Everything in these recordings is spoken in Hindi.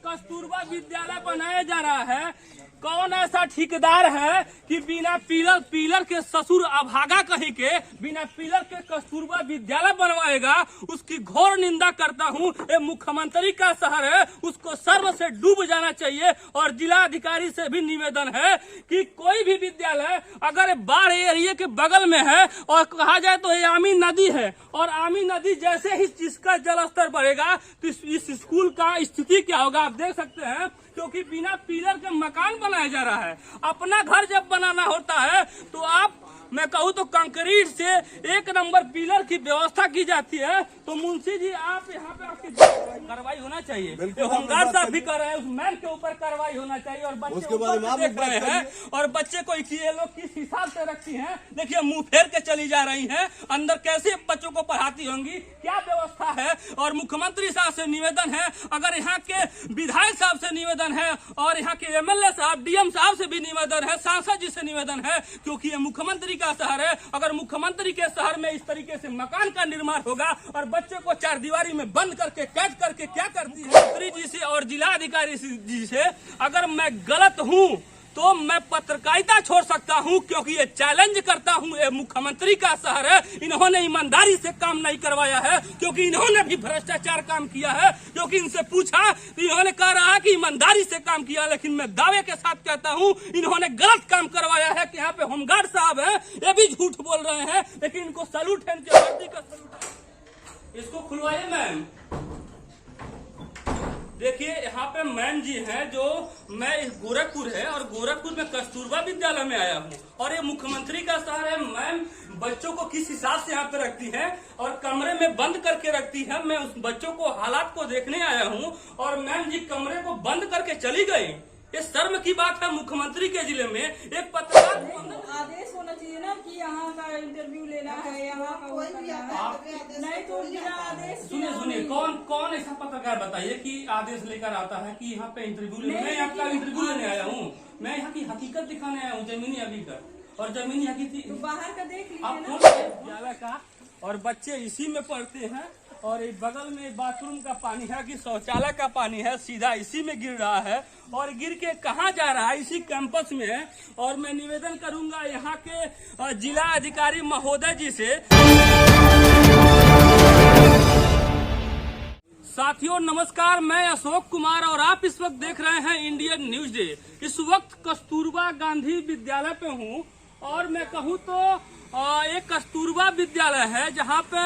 कस्तूरबा विद्यालय बनाया जा रहा है, कौन ऐसा ठेकेदार है कि बिना पिलर के ससुर अभागा कहीं के बिना पिलर के कस्तूरबा विद्यालय बनवाएगा, उसकी घोर निंदा करता हूँ। ये मुख्यमंत्री का शहर है, उसको शर्म से डूब जाना चाहिए। और जिला अधिकारी से भी निवेदन है कि कोई भी विद्यालय अगर बाढ़ एरिया के बगल में है और कहा जाए तो ये आमी नदी है, और आमी नदी जैसे ही जिसका जल स्तर बढ़ेगा तो इस स्कूल का स्थिति क्या होगा आप देख सकते हैं। क्योंकि बिना पिलर के मकान बनाया जा रहा है। अपना घर जब बनाना होता है तो आप, मैं कहूँ तो कंक्रीट से एक नंबर पिलर की व्यवस्था की जाती है। तो मुंशी जी आप यहाँ पे आपकी कार्रवाई होना चाहिए। होमगार्ड साहब भी कर रहे हैं, उस मैन के ऊपर कार्रवाई होना चाहिए। और बच्चे ऊपर देख रहे हैं और बच्चे को ये लोग किस हिसाब से रखती हैं, देखिए मुंह फेर के चली जा रही हैं। अंदर कैसे बच्चों को पढ़ाती होंगी, क्या व्यवस्था है। और मुख्यमंत्री साहब से निवेदन है, अगर यहाँ के विधायक साहब से निवेदन है और यहाँ के MLA साहब, DM साहब से भी निवेदन है, सांसद जी से निवेदन है, क्योंकि ये मुख्यमंत्री का शहर है। अगर मुख्यमंत्री के शहर में इस तरीके से मकान का निर्माण होगा और बच्चे को चारदीवारी में बंद करके कैद करके क्या करती है मंत्री जी से और जिला अधिकारी जी से, अगर मैं गलत हूँ तो मैं पत्रकारिता छोड़ सकता हूं, क्योंकि ये चैलेंज करता हूं। ये मुख्यमंत्री का शहर है, इन्होंने ईमानदारी से काम नहीं करवाया है, क्योंकि इन्होंने भी भ्रष्टाचार काम किया है। क्योंकि इनसे पूछा तो इन्होंने कह रहा है कि ईमानदारी से काम किया, लेकिन मैं दावे के साथ कहता हूं इन्होंने गलत काम करवाया है। कि यहाँ पे होमगार्ड साहब है, ये भी झूठ बोल रहे हैं, लेकिन इनको सैल्यूट है, इनके वर्दी का सैल्यूट है। इसको खुलवाइए मैम। देखिए यहाँ पे मैम जी हैं, जो मैं गोरखपुर है और गोरखपुर में कस्तूरबा विद्यालय में आया हूँ और ये मुख्यमंत्री का शहर है। मैम बच्चों को किस हिसाब से यहाँ पे रखती हैं और कमरे में बंद करके रखती है। मैं उस बच्चों को हालात को देखने आया हूँ और मैम जी कमरे को बंद करके चली गई। ये शर्म की बात है मुख्यमंत्री के जिले में। एक पत्रकार आदेश होना चाहिए ना कि यहाँ का इंटरव्यू लेना है, यहाँ का वो करना है। नहीं तो बिना आदेश सुनिए कौन ऐसा पत्रकार बताइए कि आदेश लेकर आता है कि यहाँ पे इंटरव्यू लेना। मैं यहाँ का इंटरव्यू लेने आया हूँ, मैं यहाँ की हकीकत दिखाने आया हूँ, जमीनी हकीकत। और जमीनी हकीकत तो बाहर का देख लीजिए ना विद्यालय का, और बच्चे इसी में पढ़ते हैं। और एक बगल में बाथरूम का पानी है कि शौचालय का पानी है, सीधा इसी में गिर रहा है और गिर के कहाँ जा रहा है, इसी कैंपस में है। और मैं निवेदन करूंगा यहाँ के जिला अधिकारी महोदय जी से। साथियों नमस्कार, मैं अशोक कुमार और आप इस वक्त देख रहे हैं इंडियन न्यूज डे। इस वक्त कस्तूरबा गांधी विद्यालय पे हूँ और मैं कहूँ तो एक कस्तूरबा विद्यालय है जहाँ पे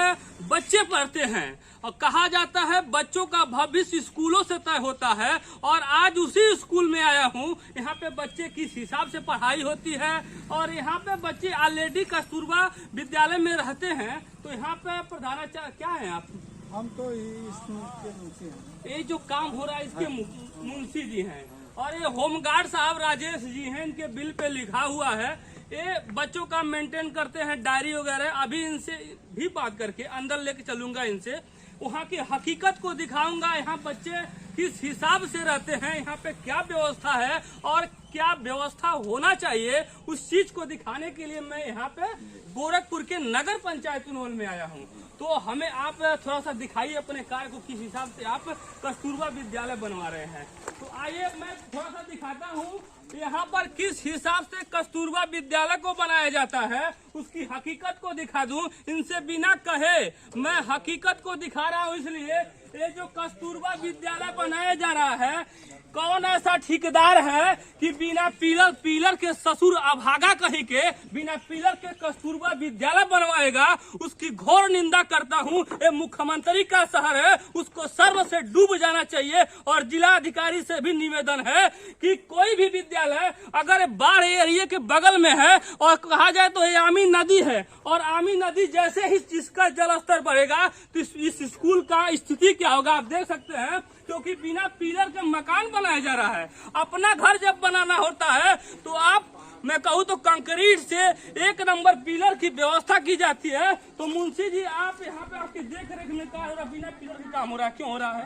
बच्चे पढ़ते हैं और कहा जाता है बच्चों का भविष्य स्कूलों से तय होता है। और आज उसी स्कूल में आया हूँ, यहाँ पे बच्चे किस हिसाब से पढ़ाई होती है और यहाँ पे बच्चे ऑलरेडी कस्तूरबा विद्यालय में रहते हैं। तो यहाँ पे प्रधानाचार्य क्या है आप? हम तो इसके मुंशी हैं। ये जो काम हो रहा है इसके मुंशी जी हैं और ये होमगार्ड साहब राजेश जी हैं, इनके बिल पे लिखा हुआ है। ये बच्चों का मेंटेन करते हैं, डायरी वगैरह। अभी इनसे भी बात करके अंदर लेके चलूंगा, इनसे वहाँ की हकीकत को दिखाऊंगा। यहाँ बच्चे किस हिसाब से रहते हैं, यहाँ पे क्या व्यवस्था है और क्या व्यवस्था होना चाहिए, उस चीज को दिखाने के लिए मैं यहाँ पे गोरखपुर के नगर पंचायत उन्होल में आया हूँ। तो हमें आप थोड़ा सा दिखाइए अपने कार्य को, किस हिसाब से आप कस्तूरबा विद्यालय बनवा रहे हैं। तो आइए मैं थोड़ा सा दिखाता हूँ यहाँ पर किस हिसाब से कस्तूरबा विद्यालय को बनाया जाता है, उसकी हकीकत को दिखा दूं। इनसे बिना कहे मैं हकीकत को दिखा रहा हूँ, इसलिए ये जो कस्तूरबा विद्यालय बनाया जा रहा है, कौन ऐसा ठेकेदार है कि बिना पिलर के ससुर अभागा कहीं के बिना पिलर के कस्तूरबा विद्यालय बनवाएगा, उसकी घोर निंदा करता हूँ। ये मुख्यमंत्री का शहर है, उसको शर्म से डूब जाना चाहिए। और जिला अधिकारी से भी निवेदन है कि कोई भी विद्यालय अगर बाढ़ एरिया के बगल में है और कहा जाए तो ये आमी नदी है, और आमी नदी जैसे ही जिसका जल स्तर बढ़ेगा तो इस स्कूल का स्थिति क्या होगा आप देख सकते हैं। क्योंकि बिना पिलर के मकान बनाया जा रहा है। अपना घर जब बनाना होता है तो आप, मैं कहूँ तो कंक्रीट से एक नंबर पिलर की व्यवस्था की जाती है। तो मुंशी जी आप यहाँ पे आपकी देख रेख में क्या हो रहा है, बिना पिलर के काम हो रहा है, क्यों हो रहा है?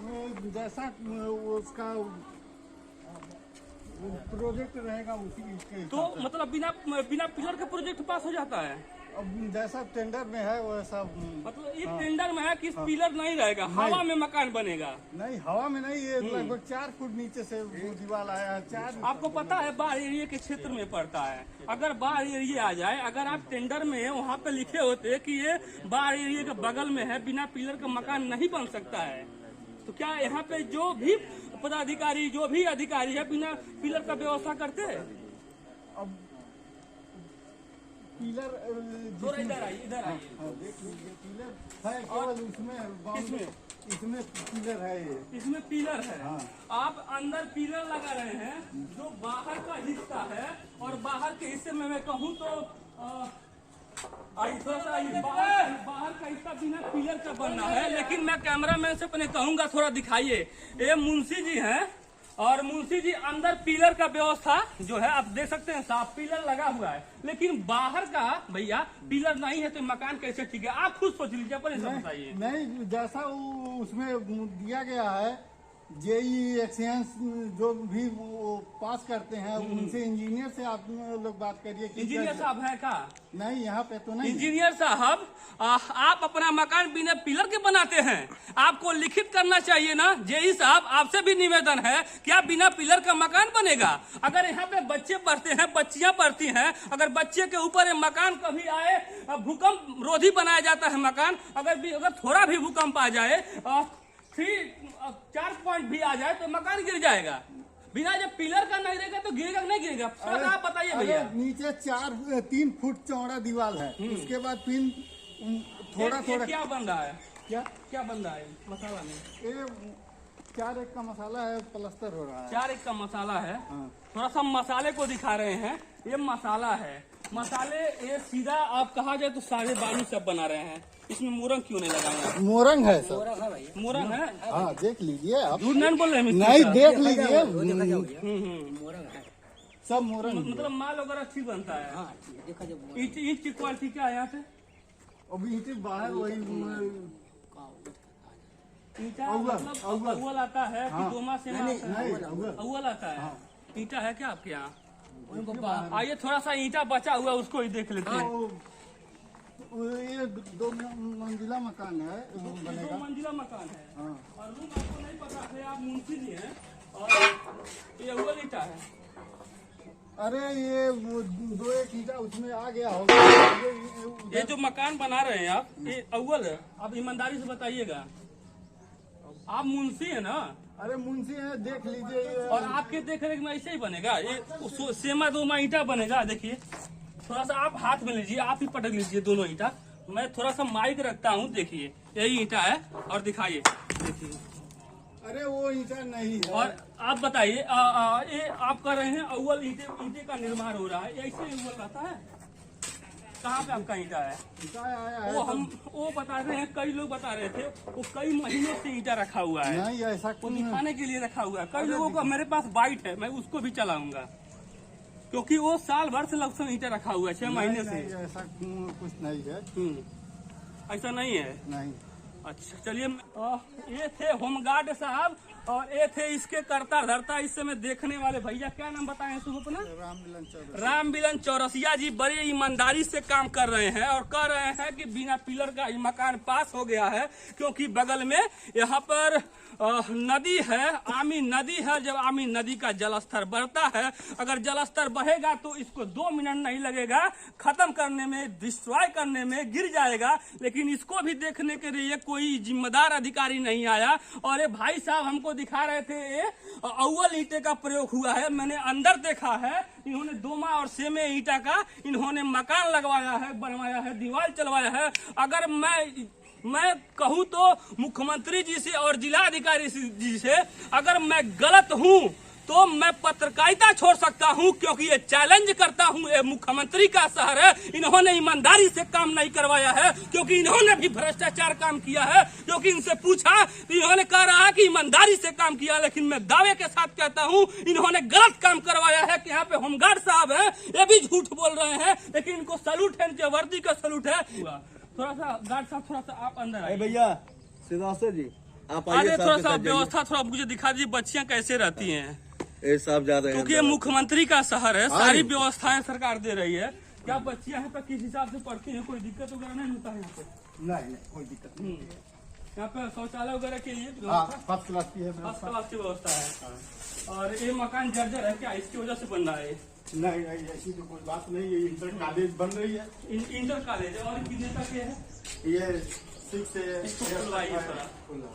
वो जैसा उसका प्रोजेक्ट रहेगा उसी के तो मतलब बिना पिलर के प्रोजेक्ट पास हो जाता है। अब जैसा टेंडर में है वैसा मतलब ये टेंडर में है कि पिलर नहीं रहेगा, हवा में मकान बनेगा। नहीं, हवा में नहीं, ये लगभग 4 फुट नीचे से वो दीवार आया है। 4 आपको पता है बाढ़ एरिया के क्षेत्र में पड़ता है। अगर बाढ़ एरिया आ जाए, अगर आप टेंडर में वहाँ पे लिखे होते कि ये बाढ़ एरिया के बगल में है, बिना पिलर का मकान नहीं बन सकता है, तो क्या यहाँ पे जो भी पदाधिकारी, जो भी अधिकारी है, बिना पिलर का व्यवस्था करते हैं? अब पिलर थोड़ा इधर आइए, इधर आइए। हाँ, देख लीजिए, पिलर है केवल उसमें, इसमें पिलर है ये। इसमें पिलर है। हाँ। आप अंदर पिलर लगा रहे हैं, जो बाहर का हिस्सा है, और बाहर के हिस्से में मैं कहूँ तो थोड़ा सा बाहर का हिस्सा बिना पिलर का बनना है। लेकिन मैं कैमरामैन से अपने कहूंगा थोड़ा दिखाइए। ये मुंशी जी हैं, और मुंशी जी अंदर पिलर का व्यवस्था जो है आप देख सकते हैं, साफ पिलर लगा हुआ है, लेकिन बाहर का भैया पिलर नहीं है, तो मकान कैसे ठीक है? आप खुद सोच लीजिए, पर ऐसा बताइए। नहीं, जैसा वो उसमें दिया गया है, जेई एक्सचेंज जो भी वो पास करते हैं, उनसे इंजीनियर से आप लोग बात करिए। इंजीनियर साहब है का? नहीं, यहाँ पे तो नहीं। इंजीनियर साहब, आप अपना मकान बिना पिलर के बनाते हैं, आपको लिखित करना चाहिए ना। जेई साहब, आपसे भी निवेदन है, क्या बिना पिलर का मकान बनेगा? अगर यहाँ पे बच्चे पढ़ते हैं, बच्चियां पढ़ती हैं, अगर बच्चे के ऊपर मकान कभी आए, भूकंप रोधी बनाया जाता है मकान, अगर थोड़ा भी भूकंप आ जाए, 4 पॉइंट भी आ जाए, तो मकान गिर जाएगा। बिना जब पिलर का नहीं रहेगा तो गिरेगा नहीं गिरेगा? आप बताइए भैया। नीचे 3 फुट चौड़ा दीवार है, उसके बाद फिर थोड़ा क्या बन रहा है? क्या बन रहा है मसाला में? ये 4 एक का मसाला है, प्लास्टर हो रहा है। 4 एक का मसाला है। हाँ। थोड़ा सा मसाले को दिखा रहे हैं। ये मसाला है, मसाले ये सीधा आप कहा जाए तो सारे बालू सब बना रहे हैं। इसमें मोरंग क्यों नहीं लगाए आप? मोरंग है सर, मोरंग है। हाँ, देख लीजिए आप। झूठ नहीं बोल रहे हैं? नहीं, देख लीजिए, मोरंग है, सब मोरंग। मतलब माल वगैरह ठीक बनता है। ईंट की क्वालिटी क्या है यहाँ पे? अभी ईंट बाहर वही ईंटा मतलब अव्वल आता है कि दोमा से अव्वल आता है? ईंटा है क्या आपके यहाँ? आइए, थोड़ा सा ईंटा बचा हुआ उसको ही देख लेते हैं। ये 2 मंजिला मकान है, बनेगा। 2 मंजिला मकान है। हाँ। और रूम आपको नहीं पता है, आप मुंशी जी हैं, और ये अव्वल ईंटा है। अरे ये 2-1 ईंटा उसमें आ गया होगा। ये जो मकान बना रहे हैं आप, ये अव्वल है। आप ईमानदारी से बताइएगा, आप मुंशी है ना? अरे मुंशी है, देख लीजिए ये। और आपके देख रेख में ऐसे ही बनेगा? ये सेमा 2 ईंटा बनेगा। देखिए, थोड़ा सा आप हाथ में लीजिए, आप ही पटक लीजिए दोनों ईंटा। मैं थोड़ा सा माइक रखता हूँ, देखिए यही ईंटा है, और दिखाइए, देखिए। अरे वो ईंटा नहीं है। और आप बताइए, ये आप कर रहे हैं अव्वल ईंटे का निर्माण हो रहा है, ऐसे अव्वल रहता है? कहाँ पे आपका ईंटा है? आया है, वो बता रहे हैं, कई लोग बता रहे थे, वो कई महीनों से ईंटा रखा हुआ है। नहीं, ऐसा वो दिखाने के लिए रखा हुआ है। कई लोगों का मेरे पास बाइट है, मैं उसको भी चलाऊंगा, क्योंकि वो साल भर से लमसम ईंटा रखा हुआ है, 6 महीने से। ऐसा कुछ नहीं है। ऐसा नहीं है? नहीं। अच्छा, चलिए। ये थे होमगार्ड साहब, और ये थे इसके करता धरता इस समय देखने वाले भैया। क्या नाम बताएं शुभ अपना? राम मिलन चौरसिया जी बड़े ईमानदारी से काम कर रहे हैं, और कह रहे हैं कि बिना पिलर का ये मकान पास हो गया है, क्योंकि बगल में यहाँ पर नदी है, आमी नदी है। जब आमी नदी का जलस्तर बढ़ता है, अगर जलस्तर बढ़ेगा तो इसको 2 मिनट नहीं लगेगा खत्म करने में, डिस्ट्रॉय करने में, गिर जाएगा। लेकिन इसको भी देखने के लिए कोई जिम्मेदार अधिकारी नहीं आया। और ये भाई साहब हमको दिखा रहे थे, ये अव्वल ईंटे का प्रयोग हुआ है। मैंने अंदर देखा है, इन्होंने दोमा और सेमे ईंटा का इन्होंने मकान लगवाया है, बनवाया है, दीवार चलवाया है। अगर मैं कहूँ तो मुख्यमंत्री जी से और जिलाधिकारी जी से, अगर मैं गलत हूँ तो मैं पत्रकारिता छोड़ सकता हूँ, क्योंकि ये चैलेंज करता हूँ। ये मुख्यमंत्री का शहर है, इन्होंने ईमानदारी से काम नहीं करवाया है, क्योंकि इन्होंने भी भ्रष्टाचार काम किया है। क्योंकि इनसे पूछा तो इन्होंने कह रहा है कि ईमानदारी से काम किया, लेकिन मैं दावे के साथ कहता हूँ इन्होंने गलत काम करवाया है। कि यहाँ पे होमगार्ड साहब है, ये भी झूठ बोल रहे हैं, लेकिन इनको सैल्यूट है, इनके वर्दी का सैल्यूट है। थोड़ा सा गार्ड साहब, थोड़ा सा आप अंदर आइए। भैया सिद्धार्थ जी, आप आइए, थोड़ा सा व्यवस्था थोड़ा मुझे दिखा दीजिए, बच्चियां कैसे रहती हैं? साहब ज्यादा, क्योंकि ये मुख्यमंत्री का शहर है, सारी व्यवस्थाएं सरकार दे रही है। क्या बच्चियां हैं तो किस हिसाब से पढ़ती हैं? कोई दिक्कत वगैरह नहीं होता है यहाँ पे? नहीं कोई दिक्कत नहीं है। यहाँ पे शौचालय वगैरह के लिए हाँ फर्स्ट क्लास की है फर्स्ट व्यवस्था। क्लास की व्यवस्था है। और ये मकान जर्जर है क्या? इसकी वजह से बन रहा है? नहीं नहीं ऐसी तो कोई बात नहीं है। इंटर कॉलेज बन रही है। इंटर कॉलेज और कितने तक ये है? ये 6 से इसको खुलवाइए थोड़ा। खुला।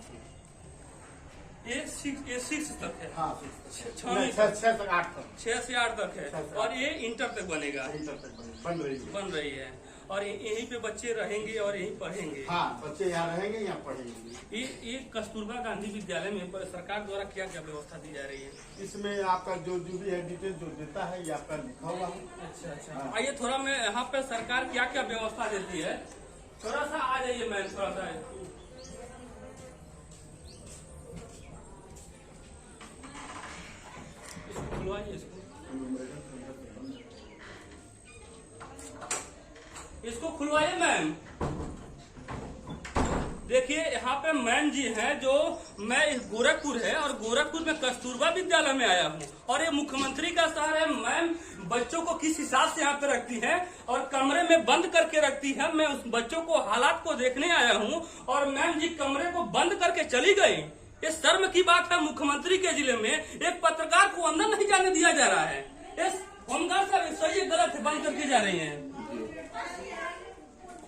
ये 6 तक है। हाँ 6 6 से 8 तक। 6 से 8 तक है और ये इंटर तक बनेगा। इंटर तक बन रही है। बन रही है और यहीं पे बच्चे रहेंगे और यहीं पढ़ेंगे। हाँ बच्चे यहाँ रहेंगे, यहाँ पढ़ेंगे। ये कस्तूरबा गांधी विद्यालय में सरकार द्वारा क्या क्या व्यवस्था दी जा रही है? इसमें आपका जो भी है डिटेल जो देता है ये आपका लिखा हुआ है। अच्छा अच्छा। हाँ। आइए थोड़ा मैं यहाँ पे सरकार क्या क्या व्यवस्था देती है, थोड़ा सा आ जाइए मैम, थोड़ा सा इसको खुलवाइए। इसको खुलवाइए मैम। देखिए यहाँ पे मैम जी हैं जो मैं गोरखपुर है और गोरखपुर में कस्तूरबा विद्यालय में आया हूँ और ये मुख्यमंत्री का शहर है। मैम बच्चों को किस हिसाब से यहाँ पे रखती है और कमरे में बंद करके रखती है। मैं उस बच्चों को हालात को देखने आया हूँ और मैम जी कमरे को बंद करके चली गई। ये शर्म की बात है। मुख्यमंत्री के जिले में एक पत्रकार को अंदर नहीं जाने दिया जा रहा है। इस होमगार्ड साहब सही गलत है, बंद करके जा रही है।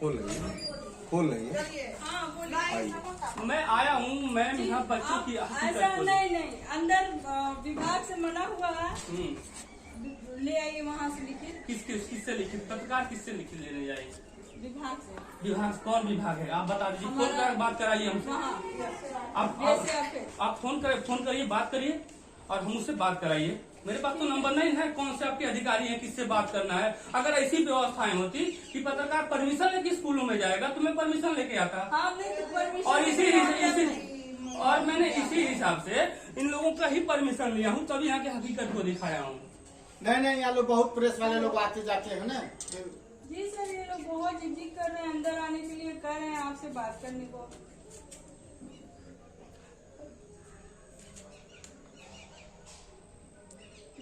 खोल रही है। मैं आया हूँ मैम यहाँ बच्चों की ऐसा नहीं अंदर विभाग से मना हुआ है। ले आइए वहाँ से लिखित। किससे लिखित? पत्रकार किससे लिखित लेने जाएगी? विभाग से। विभाग कौन विभाग है आप बता दीजिए। फोन कर बात कराइए हमसे। आप फोन करिए, बात करिए और हम उससे बात कराइए। मेरे पास तो नंबर नहीं है कौन से आपके अधिकारी हैं, किससे बात करना है। अगर ऐसी व्यवस्थाएं होती कि पत्रकार परमिशन लेके स्कूलों में जाएगा तो मैं परमिशन लेके आता। और मैंने इसी हिसाब से इन लोगों का ही परमिशन लिया हूँ, तभी यहाँ की हकीकत को दिखाया हूँ। नहीं यहाँ लोग बहुत प्रेस वाले लोग आते जाते हैं ना। जी सर ये लोग बहुत जिद कर रहे हैं, अंदर आने के लिए कह रहे हैं आपसे बात करने को।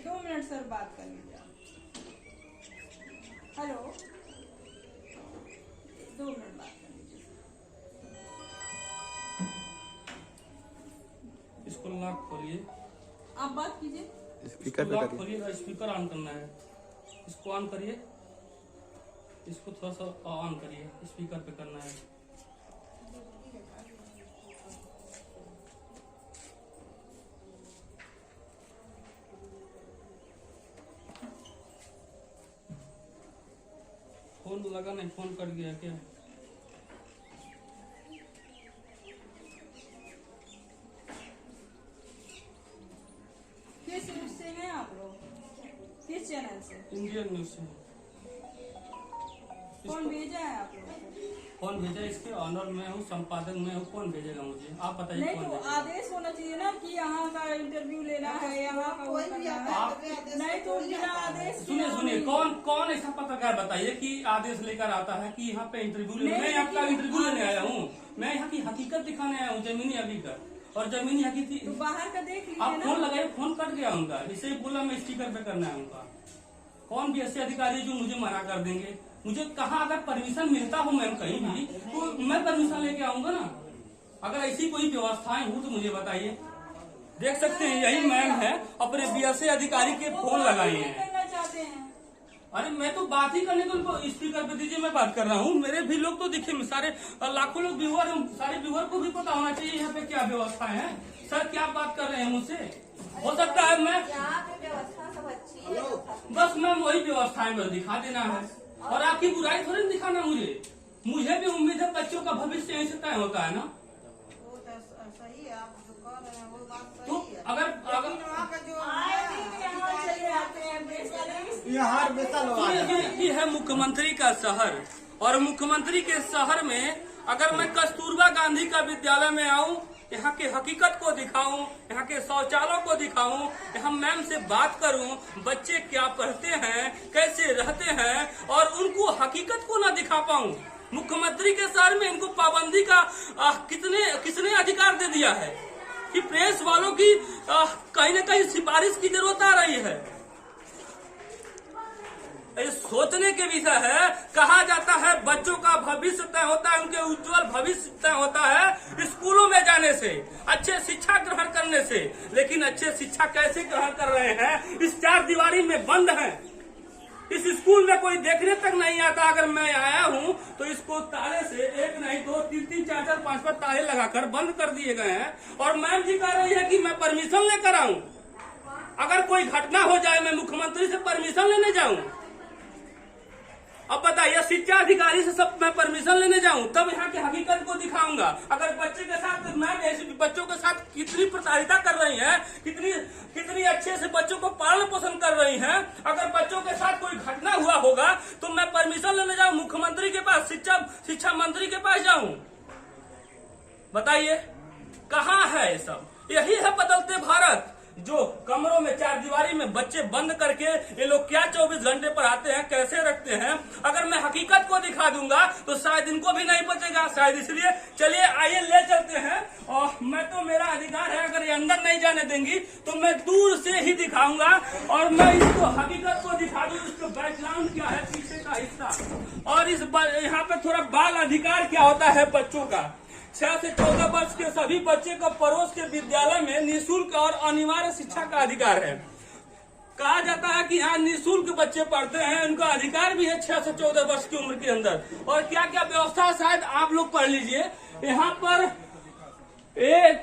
दो मिनट सर बात कर लीजिए। हेलो 2 मिनट बात कर लीजिए। इसको लॉक खोलिए। आप बात कीजिए। स्पीकर पे लॉक करिए। खोलिए, स्पीकर ऑन करना है। इसको ऑन करिए, इसको थोड़ा सा ऑन करिए, स्पीकर पे करना है। फोन लगा नहीं, फोन कट गया क्या? किस न्यूज से हैं आप लोग? किस चैनल से? इंडियन न्यूज से। कौन भेजा है आप लोग? कौन भेजा? इसके ऑनर में हूँ, संपादक में हूँ, कौन भेजेगा मुझे? आप बताइए नहीं कौन तो भेजेगा? आदेश होना चाहिए ना कि यहाँ का इंटरव्यू लेना है, यहाँ का वो करना है। नहीं तो बिना आदेश सुनिए कौन ऐसा पत्रकार बताइए कि आदेश लेकर आता है कि यहाँ पे इंटरव्यू लेने। मैं यहाँ का इंटरव्यू लेने आया हूँ, मैं यहाँ की हकीकत दिखाने आया हूँ, जमीनी हकीकत। और जमीनी हकीकत तो बाहर का देख लीजिए आप ना। फोन लगाइए, फोन कट गया उनका। इसे बोला मैं स्पीकर पे करना है उनका। कौन भी ऐसे अधिकारी जो मुझे मना कर देंगे? मुझे कहाँ अगर परमिशन मिलता हो मैम कहीं भी तो मैं परमिशन लेके आऊंगा ना। अगर ऐसी कोई व्यवस्थाएं हो तो मुझे बताइए। देख सकते हैं यही मैम है, अपने बीएसए अधिकारी के फोन लगाए हैं। करना चाहते हैं। अरे मैं तो बात ही करने को उनको स्पीकर पे दीजिए, मैं बात कर रहा हूँ। मेरे भी लोग तो दिखे, सारे लाखों लोग व्यूअर, सारे व्यूअर को भी पता होना चाहिए यहाँ पे क्या व्यवस्थाएं है। सर क्या बात कर रहे हैं मुझसे? हो सकता है मैं व्यवस्था सब अच्छी है। बस मैम वही व्यवस्थाएं बस दिखा देना है और आपकी बुराई थोड़ी दिखाना। मुझे भी उम्मीद है बच्चों का भविष्य यहीं से तय होता है ना। वो तो सही है, आप जो कह रहे हैं वो बात तो सही है। अगर वहाँ का जो यहाँ चले आते हैं प्रेस वाले। यहाँ हर बेसा लोग आ जाते हैं। ये है मुख्यमंत्री का शहर और मुख्यमंत्री के शहर में अगर मैं कस्तूरबा गांधी का विद्यालय में आऊं, यहाँ के हकीकत को दिखाऊं, यहाँ के शौचालयों को दिखाऊं, यहाँ मैम से बात करूं, बच्चे क्या पढ़ते हैं, कैसे रहते हैं और उनको हकीकत को ना दिखा पाऊं। मुख्यमंत्री के शहर में इनको पाबंदी का किसने अधिकार दे दिया है कि प्रेस वालों की कहीं न कहीं सिफारिश की जरूरत आ रही है। सोचने के विषय है। कहा जाता है बच्चों का भविष्य तय होता है, उनके उज्जवल भविष्य तय होता है स्कूलों में जाने से, अच्छे शिक्षा ग्रहण करने से। लेकिन अच्छे शिक्षा कैसे ग्रहण कर रहे हैं? इस 4 दीवारी में बंद हैं। इस स्कूल में कोई देखने तक नहीं आता। अगर मैं आया हूँ तो इसको ताले से 1 नहीं 2 3 3 4 4 5 5 ताले लगाकर बंद कर दिए गए हैं। और मैम जी कह रही है कि मैं परमिशन लेकर आऊं। अगर कोई घटना हो जाए मैं मुख्यमंत्री से परमिशन लेने जाऊं। अब बताइए, शिक्षा अधिकारी से सब मैं परमिशन लेने जाऊं तब यहाँ की हकीकत को दिखाऊंगा। अगर बच्चे के साथ मैम ऐसे बच्चों के साथ कितनी प्रताड़िता कर रही है, कितनी अच्छे से बच्चों को पालन पोषण कर रही हैं, अगर बच्चों के साथ कोई घटना हुआ होगा तो मैं परमिशन लेने जाऊं मुख्यमंत्री के पास, शिक्षा मंत्री के पास जाऊं। बताइए कहाँ है ये सब? यही है बदलते भारत, जो कमरों में 4 दीवारी में बच्चे बंद करके ये लोग क्या 24 घंटे पर आते हैं, कैसे रखते हैं। अगर मैं हकीकत को दिखा दूंगा तो शायद इनको भी नहीं बचेगा, शायद इसलिए चलिए आइए ले चलते हैं। और मैं तो, मेरा अधिकार है, अगर ये अंदर नहीं जाने देंगी तो मैं दूर से ही दिखाऊंगा और मैं इसको हकीकत को दिखा दूं, इसको बैकग्राउंड क्या है, पीछे का हिस्सा। और इस यहाँ पे थोड़ा बाल अधिकार क्या होता है बच्चों का। 6 से 14 वर्ष के सभी बच्चे को पड़ोस के विद्यालय में निःशुल्क और अनिवार्य शिक्षा का अधिकार है। कहा जाता है कि यहाँ निःशुल्क बच्चे पढ़ते हैं, उनका अधिकार भी है 6 से 14 वर्ष की उम्र के अंदर। और क्या क्या व्यवस्था शायद आप लोग पढ़ लीजिए। यहाँ पर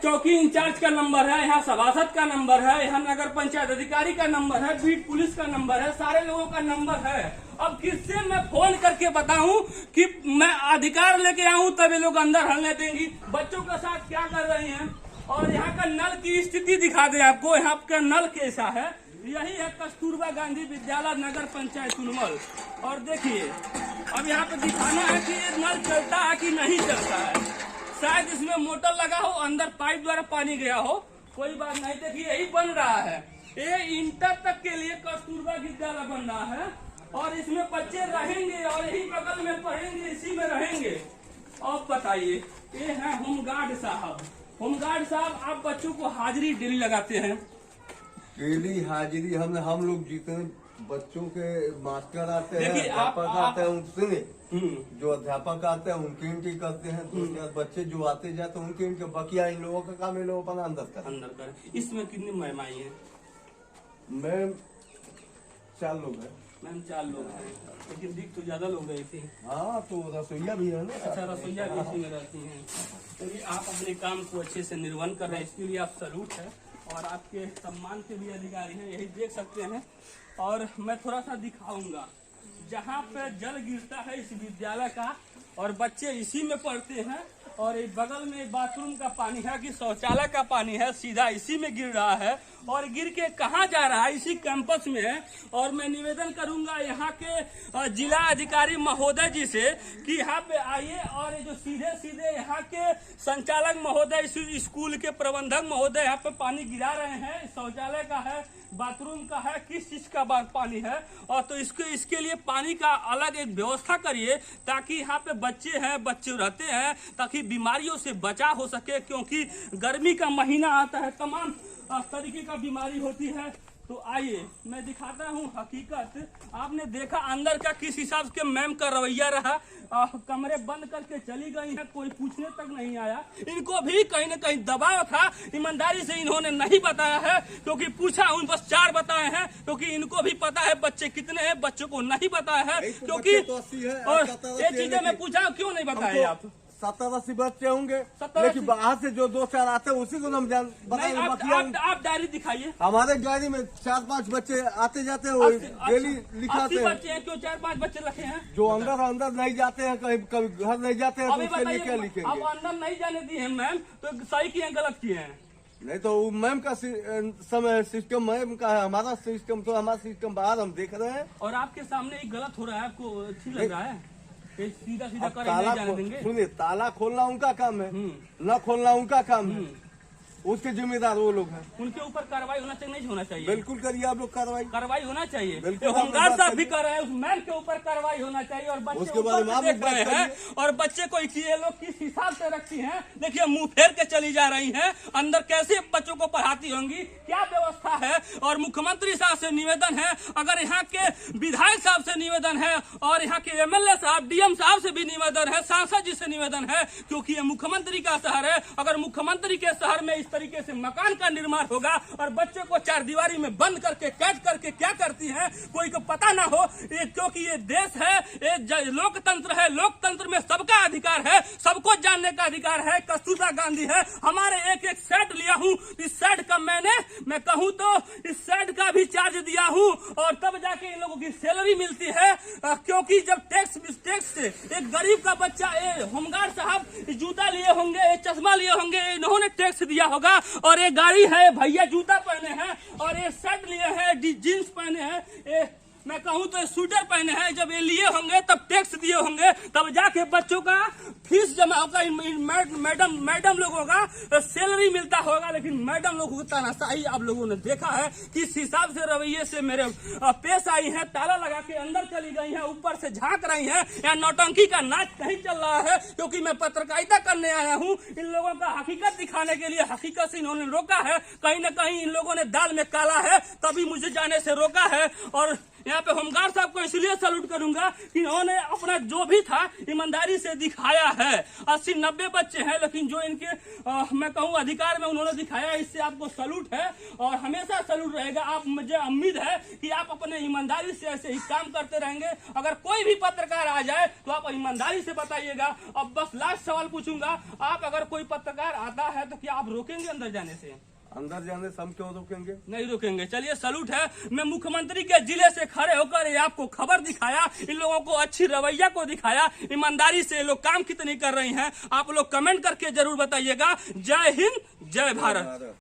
चौकी इंचार्ज का नंबर है, यहाँ सभासद का नंबर है, यहाँ नगर पंचायत अधिकारी का नंबर है, बीट पुलिस का नंबर है, सारे लोगों का नंबर है। अब किससे मैं फोन करके बताऊं कि मैं अधिकार लेके आऊं तब ये लोग अंदर हलने देंगी? बच्चों के साथ क्या कर रही हैं? और यहाँ का नल की स्थिति दिखा दे आपको, यहाँ का नल कैसा है। यही है कस्तूरबा गांधी विद्यालय नगर पंचायत उनमल। और देखिए अब यहाँ पे दिखाना है कि ये नल चलता है कि नहीं चलता है। शायद इसमें मोटर लगा हो, अंदर पाइप द्वारा पानी गया हो, कोई बात नहीं। देखिए यही बन रहा है, ये इंटर तक के लिए कस्तूरबा विद्यालय बन रहा है और इसमें बच्चे रहेंगे और यही बगल में पढ़ेंगे, इसी में रहेंगे। अब बताइए, ये है होमगार्ड साहब। होमगार्ड साहब, आप बच्चों को हाजिरी डेली लगाते हैं? डेली हाजिरी हम लोग जितने बच्चों के मास्टर आते हैं, देखिए, अध्यापक आते हैं उनसे, जो अध्यापक आते हैं उनकी एंट्री करते हैं। तो बच्चे जो आते जाते हैं उनकी एंट्री, बकिया इन लोगों का काम, इन लोगों अपना अंदर कर। इसमें कितनी मैम आई है? मैम 4 लोग हैं। मैम 4 लोग हैं, लेकिन दिख तो ज्यादा लोग गए थे। हाँ, तो रसोईया भी है ना। अच्छा, रसोईया भी इसी में रहती हैं। चलिए, आप अपने काम को अच्छे से निर्वहन कर रहे हैं, इसके लिए आप सैल्यूट है। और आपके सम्मान के भी अधिकारी हैं, यही देख सकते हैं। और मैं थोड़ा सा दिखाऊंगा, जहाँ पे जल गिरता है इस विद्यालय का और बच्चे इसी में पढ़ते हैं। और एक बगल में बाथरूम का पानी है कि शौचालय का पानी है, सीधा इसी में गिर रहा है। और गिर के कहाँ जा रहा है? इसी कैंपस में है। और मैं निवेदन करूंगा यहाँ के जिला अधिकारी महोदय जी से कि यहाँ पे आइए और जो सीधे यहाँ के संचालक महोदय, इस स्कूल के प्रबंधक महोदय यहाँ पे पानी गिरा रहे हैं। शौचालय का है, बाथरूम का है, किस चीज का पानी है। और तो इसके लिए पानी का अलग एक व्यवस्था करिए, ताकि यहाँ पे बच्चे रहते हैं, ताकि बीमारियों से बचाव हो सके। क्योंकि गर्मी का महीना आता है, तमाम तरीके का बीमारी होती है। तो आइए मैं दिखाता हूँ हकीकत। आपने देखा अंदर का किस हिसाब से मैम का रवैया रहा। कमरे बंद करके चली गई है, कोई पूछने तक नहीं आया। इनको भी कहीं न कहीं दबाव था, ईमानदारी से इन्होंने नहीं बताया है। क्योंकि पूछा उन बस 4 बताए हैं, क्योंकि इनको भी पता है बच्चे कितने हैं, बच्चों को नहीं बताया है। क्योंकि और ये चीजें मैं पूछा क्यों नहीं बताए आप? 70-80 बच्चे होंगे, लेकिन बाहर से जो 2-4 आते हैं उसी को हम बताएंगे। आप डायरी दिखाइए। हमारे डायरी में 4-5 बच्चे आते जाते हैं, डेली लिखाते हैं। बच्चे हैं, क्यों 4-5 बच्चे रखे हैं? जो अंदर नहीं जाते हैं, कभी घर नहीं जाते हैं, तो उसके लिए क्या लिखेंगे? अब अंदर नहीं जाने दिए हैं मैम, तो सही किए गलत किए हैं? नहीं तो मैम का समय सिस्टम मैम का है, हमारा सिस्टम तो हमारा सिस्टम बाहर हम देख रहे हैं। और आपके सामने एक गलत हो रहा है, आपको ठीक लग रहा है? सीधा ताला, सुनिए, ताला खोलना उनका काम है, न खोलना उनका काम है। उसके जिम्मेदार वो लोग हैं। उनके ऊपर कार्रवाई होना चाहिए, नहीं होना चाहिए? बिल्कुल करिए आप लोग कार्रवाई होना चाहिए। बिल्कुल, तो होमगार्ड साहब भी कर रहे हैं, उस मैन के ऊपर कार्रवाई होना चाहिए। और बच्चे उसके ऊपर बारे में से आप देख बात रहे हैं करिए। और बच्चे को ये लोग किस हिसाब से रखती हैं, देखिए मुंह फेर के चली जा रही हैं अंदर, कैसे बच्चों को पढ़ाती होंगी, क्या व्यवस्था है। और मुख्यमंत्री साहब से निवेदन है, अगर यहाँ के विधायक साहब से निवेदन है और यहाँ के एमएलए साहब, डीएम साहब से भी निवेदन है, सांसद जी से निवेदन है, क्योंकि ये मुख्यमंत्री का शहर है। अगर मुख्यमंत्री के शहर में इस तरीके से मकान का निर्माण होगा और बच्चे को चारदीवारी में बंद करके कैद करके क्या करती हैं, कोई को पता ना हो, ये क्योंकि ये देश है, ये लोकतंत्र है, लोकतंत्र में सबका अधिकार है, सबको जानने का अधिकार है। कस्तूरबा गांधी है, हमारे एक एक सेट लिया हूँ, इस सेट का मैं कहूँ तो इस सेट का भी चार्ज दिया हूँ और तब जाके इन लोगों की सैलरी मिलती है। क्योंकि जब टैक्स से एक गरीब का बच्चा, होमगार्ड साहब जूता लिए होंगे, चश्मा लिए होंगे, इन्होंने टैक्स दिया होगा। और ये गाड़ी है, भैया जूता पहने हैं और ये शर्ट लिए हैं, जींस पहने हैं, मैं कहूँ तो स्वेटर पहने हैं। जब ये लिए होंगे तब टैक्स दिए होंगे, तब जाके बच्चों का फीस जमा होगा, मैडम लोगों का सैलरी मिलता होगा। लेकिन मैडम लोगों को तानाशाही आप लोगों ने देखा है, किस हिसाब से रवैये से मेरे पेश आई हैं, ताला लगा के अंदर चली गई हैं, ऊपर से झांक रही हैं। यहाँ नौटंकी का नाच कहीं चल रहा है, क्योंकि मैं पत्रकारिता करने आया हूँ। इन लोगों का हकीकत दिखाने के लिए हकीकत से इन्होंने रोका है, कहीं न कहीं इन लोगों ने दाल में काला है, तभी मुझे जाने से रोका है। और यहाँ पे होमगार्ड साहब को इसलिए सैल्यूट करूंगा कि इन्होंने अपना जो भी था ईमानदारी से दिखाया है। 80-90 बच्चे हैं, लेकिन जो इनके मैं कहूँ अधिकार में उन्होंने दिखाया, इससे आपको सैल्यूट है और हमेशा सैल्यूट रहेगा। आप, मुझे उम्मीद है कि आप अपने ईमानदारी से ऐसे ही काम करते रहेंगे। अगर कोई भी पत्रकार आ जाए तो आप ईमानदारी से बताइएगा। अब बस लास्ट सवाल पूछूंगा, आप अगर कोई पत्रकार आता है तो क्या आप रोकेंगे अंदर जाने से? अंदर जाने से हम क्यों रोकेंगे? नहीं रोकेंगे। चलिए सैल्यूट है। मैं मुख्यमंत्री के जिले से खड़े होकर ये आपको खबर दिखाया, इन लोगों को अच्छी रवैया को दिखाया, ईमानदारी से लोग काम कितनी कर रही हैं। आप लोग कमेंट करके जरूर बताइएगा। जय हिंद, जय भारत।